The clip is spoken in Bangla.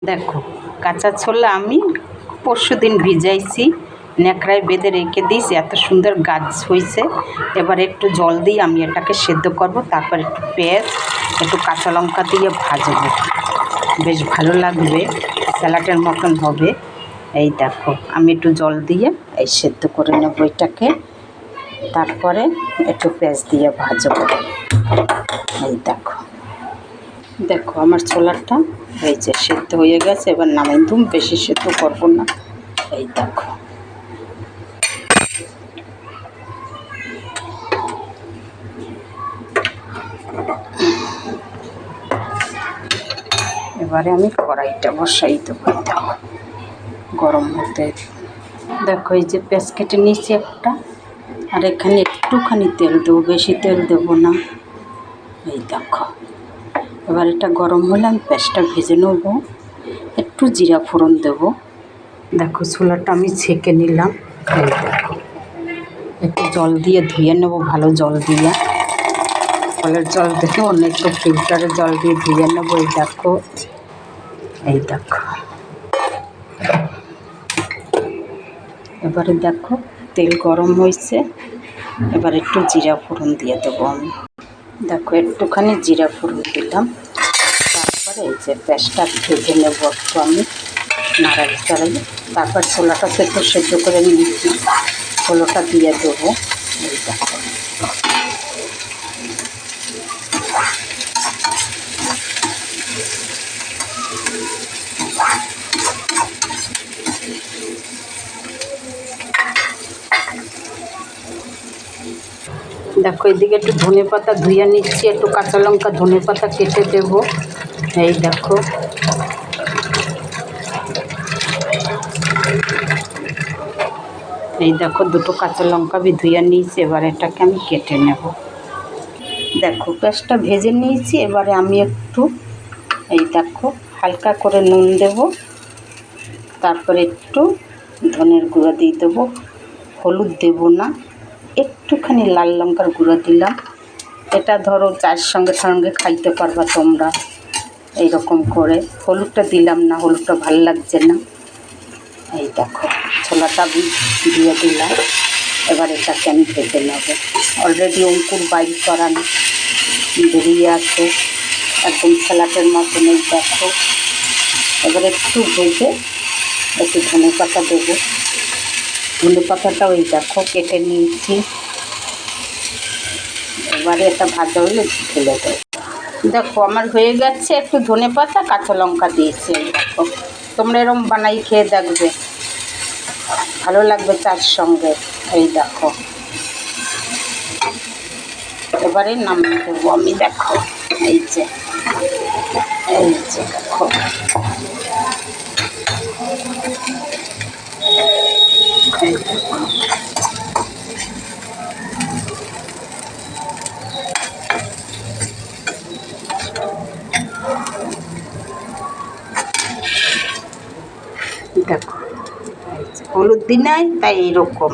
দেখো কাঁচা ছোলা আমি পরশুদিন ভিজাইছি, ন্যাকড়ায় বেঁধে রেখে দিয়েছি, এত সুন্দর গাছ হয়েছে। এবার একটু জল দিয়ে আমি এটাকে সেদ্ধ করব, তারপর একটু পেঁয়াজ একটু কাঁচা লঙ্কা দিয়ে ভাজবো, বেশ ভালো লাগবে, স্যালাডের মতন হবে। এই দেখো আমি একটু জল দিয়ে এই সেদ্ধ করে নেব এটাকে, তারপরে একটু পেঁয়াজ দিয়ে ভাজবো। এই দেখো দেখো আমার ছোলাটা এই যে সেদ্ধ হয়ে গেছে, এবার নামাই দুম, বেশি সেদ্ধ করবো না। এই দেখো এবারে আমি কড়াইটা বসাই দেবো, দেখো গরম হতে। দেখো এই যে পেঁয়াজ কেটে নিয়েছি একটা, আর এখানে একটুখানি তেল দেবো, বেশি তেল দেবো না। এই দেখো এবার এটা গরম হলে আমি পেঁয়াজটা ভেজে নেব, একটু জিরা ফোড়ন দেবো। দেখো ছোলাটা আমি ছেঁকে নিলাম। এই দেখো একটু জল দিয়ে ধুয়ে নেব, ভালো জল দিয়ে, কলের জল দেবো না, একটু ফিল্টারের জল দিয়ে ধুয়ে নেবো। এই দেখো এই দেখো এবারে দেখো তেল গরম হয়েছে, এবার একটু জিরা ফোড়ন দিয়ে দেবো আমি। দেখো একটুখানি জিরা ফোড়ন দিলাম, তারপরে এই যে পেঁয়াজটা ভেজে নেবো একটু আমি নাড়াই চাড়াই, তারপর ছোলাটা একটু সেদ্ধ করে নিয়েছি, ছোলাটা দিয়ে দেবো। এই দেখো দেখো এদিকে একটু ধনে পাতা ধুয়ে নিচ্ছি, একটু কাঁচা লঙ্কা ধনে পাতা কেটে দেব। এই দেখো এই দেখো দুটো কাঁচা লঙ্কা ধুয়ে নিয়েছি, এবার এটাকে আমি কেটে নেব। দেখো পেঁয়াজটা ভেজে নিয়েছি, এবারে আমি একটু এই দেখো হালকা করে নুন দেব, তারপরে একটু ধনের গুঁড়ো দিয়ে দেবো, হলুদ দেব না, একটুখানি লাল লঙ্কার গুঁড়ো দিলাম। এটা ধরো চায়ের সঙ্গে সঙ্গে খাইতে পারবা তোমরা এইরকম করে। হলুদটা দিলাম না, হলুদটা ভালো লাগছে না। এই দেখো ছোলাটা দিয়ে দিলাম, এবার এটাকে আমি ভেজে নেব। অলরেডি অঙ্কুর বাইর করানো বেরিয়ে আছে, একদম স্যালাডের মতন। এই দেখো এবার একটু ভেজে একটু ধনে পাতা দেবো, ধনে পাতাটাও এই দেখো কেটে নিয়েছি, এবারে এটা ভাজা হলে ঢেলে দেবো। দেখো আমার হয়ে গেছে, একটু ধনে পাতা কাঁচা লঙ্কা দিয়েছি। এই দেখো তোমরা এরকম বানাই খেয়ে দেখবে, ভালো লাগবে চার সঙ্গে। এই দেখো এবারে নামিয়ে দেবো আমি। দেখো এই যে দেখো এই দেখো দেখো হলুদ দিই নাই তাই এইরকম।